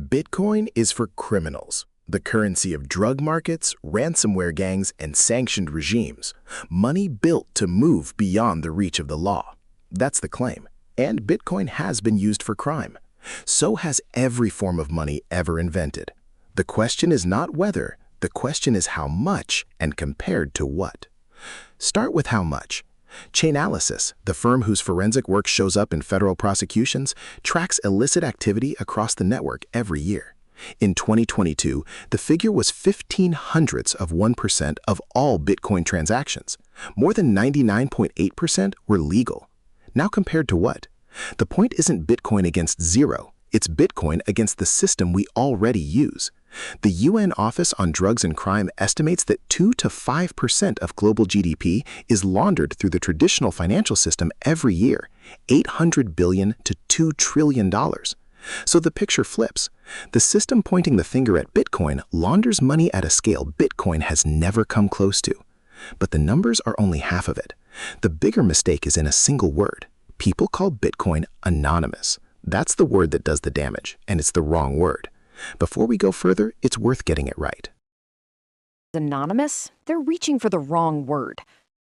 Bitcoin is for criminals, the currency of drug markets, ransomware gangs, and sanctioned regimes, money built to move beyond the reach of the law. That's the claim. And Bitcoin has been used for crime. So has every form of money ever invented. The question is not whether, the question is how much and compared to what. Start with how much. Chainalysis, the firm whose forensic work shows up in federal prosecutions, tracks illicit activity across the network every year. In 2022, the figure was 0.15% of all Bitcoin transactions. More than 99.8% were legal. Now compared to what? The point isn't Bitcoin against zero, it's Bitcoin against the system we already use. The UN Office on Drugs and Crime estimates that 2 to 5% of global GDP is laundered through the traditional financial system every year, $800 billion to $2 trillion. So the picture flips. The system pointing the finger at Bitcoin launders money at a scale Bitcoin has never come close to. But the numbers are only half of it. The bigger mistake is in a single word. People call Bitcoin anonymous. That's the word that does the damage, and it's the wrong word. Before we go further, it's worth getting it right. Anonymous? They're reaching for the wrong word.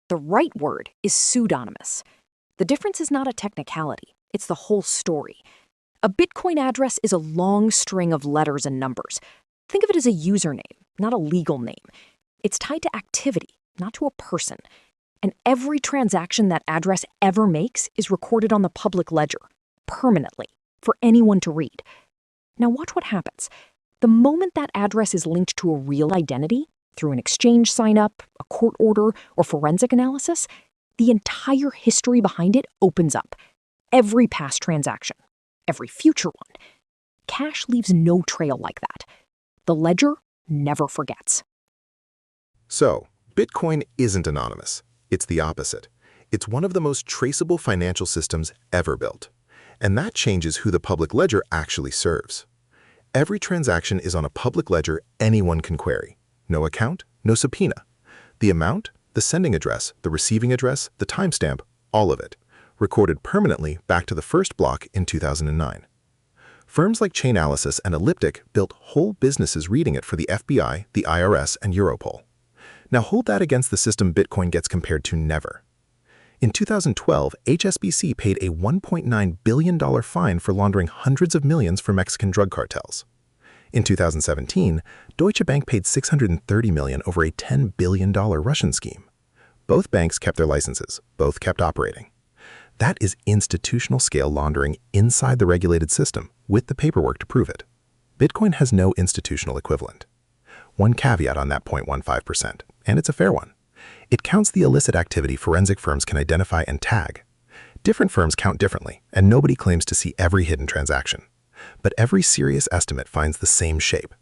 The right word is pseudonymous. The difference is not a technicality, it's the whole story. A Bitcoin address is a long string of letters and numbers. Think of it as a username, not a legal name. It's tied to activity, not to a person. And every transaction that address ever makes is recorded on the public ledger, permanently, for anyone to read. Now watch what happens. The moment that address is linked to a real identity, through an exchange sign-up, a court order, or forensic analysis, the entire history behind it opens up. Every past transaction, every future one. Cash leaves no trail like that. The ledger never forgets. So, Bitcoin isn't anonymous. It's the opposite. It's one of the most traceable financial systems ever built. And that changes who the public ledger actually serves. Every transaction is on a public ledger anyone can query. No account, no subpoena. The amount, the sending address, the receiving address, the timestamp, all of it, recorded permanently back to the first block in 2009. Firms like Chainalysis and Elliptic built whole businesses reading it for the FBI, the IRS, and Europol. Now hold that against the system Bitcoin gets compared to never. In 2012, HSBC paid a $1.9 billion fine for laundering hundreds of millions for Mexican drug cartels. In 2017, Deutsche Bank paid $630 million over a $10 billion Russian scheme. Both banks kept their licenses, both kept operating. That is institutional-scale laundering inside the regulated system, with the paperwork to prove it. Bitcoin has no institutional equivalent. One caveat on that 0.15%, and it's a fair one. It counts the illicit activity forensic firms can identify and tag. Different firms count differently, and nobody claims to see every hidden transaction. But every serious estimate finds the same shape.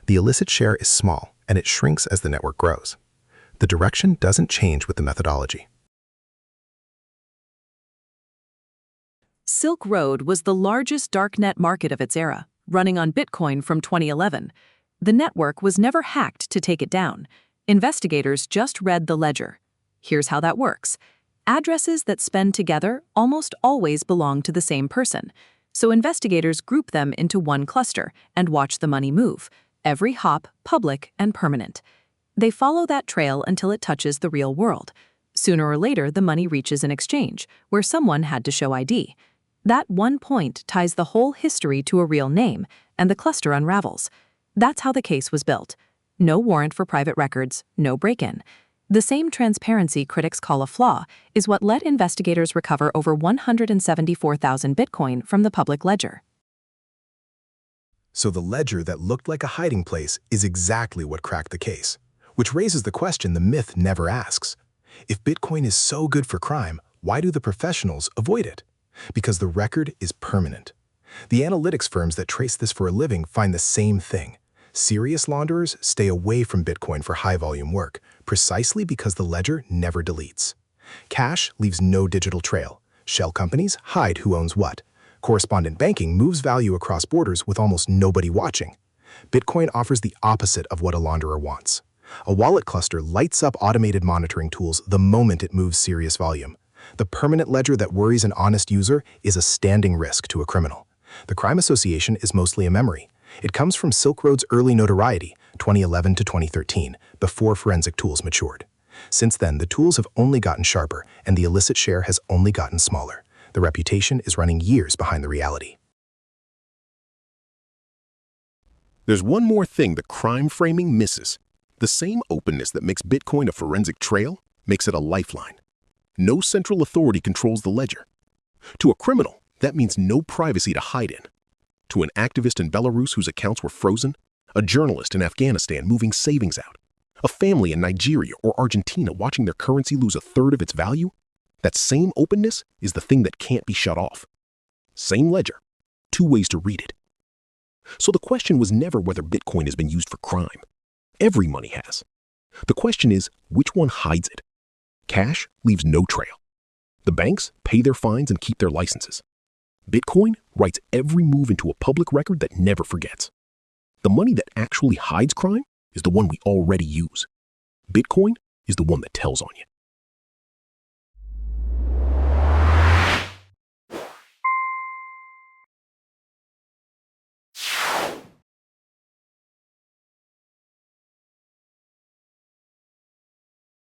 The illicit share is small, and it shrinks as the network grows. The direction doesn't change with the methodology. Silk Road was the largest darknet market of its era, running on Bitcoin from 2011. The network was never hacked to take it down. Investigators just read the ledger. Here's how that works. Addresses that spend together almost always belong to the same person. So investigators group them into one cluster and watch the money move, every hop public and permanent. They follow that trail until it touches the real world. Sooner or later, the money reaches an exchange, where someone had to show ID. That one point ties the whole history to a real name, and the cluster unravels. That's how the case was built. No warrant for private records, no break-in. The same transparency critics call a flaw is what let investigators recover over 174,000 Bitcoin from the public ledger. So the ledger that looked like a hiding place is exactly what cracked the case, which raises the question the myth never asks. If Bitcoin is so good for crime, why do the professionals avoid it? Because the record is permanent. The analytics firms that trace this for a living find the same thing. Serious launderers stay away from Bitcoin for high-volume work, precisely because the ledger never deletes. Cash leaves no digital trail. Shell companies hide who owns what. Correspondent banking moves value across borders with almost nobody watching. Bitcoin offers the opposite of what a launderer wants. A wallet cluster lights up automated monitoring tools the moment it moves serious volume. The permanent ledger that worries an honest user is a standing risk to a criminal. The crime association is mostly a memory. It comes from Silk Road's early notoriety, 2011 to 2013, before forensic tools matured. Since then, the tools have only gotten sharper, and the illicit share has only gotten smaller. The reputation is running years behind the reality. There's one more thing the crime framing misses. The same openness that makes Bitcoin a forensic trail makes it a lifeline. No central authority controls the ledger. To a criminal, that means no privacy to hide in. To an activist in Belarus whose accounts were frozen, a journalist in Afghanistan moving savings out, a family in Nigeria or Argentina watching their currency lose a third of its value, that same openness is the thing that can't be shut off. Same ledger, two ways to read it. So the question was never whether Bitcoin has been used for crime. Every money has. The question is, which one hides it? Cash leaves no trail. The banks pay their fines and keep their licenses. Bitcoin writes every move into a public record that never forgets. The money that actually hides crime is the one we already use. Bitcoin is the one that tells on you.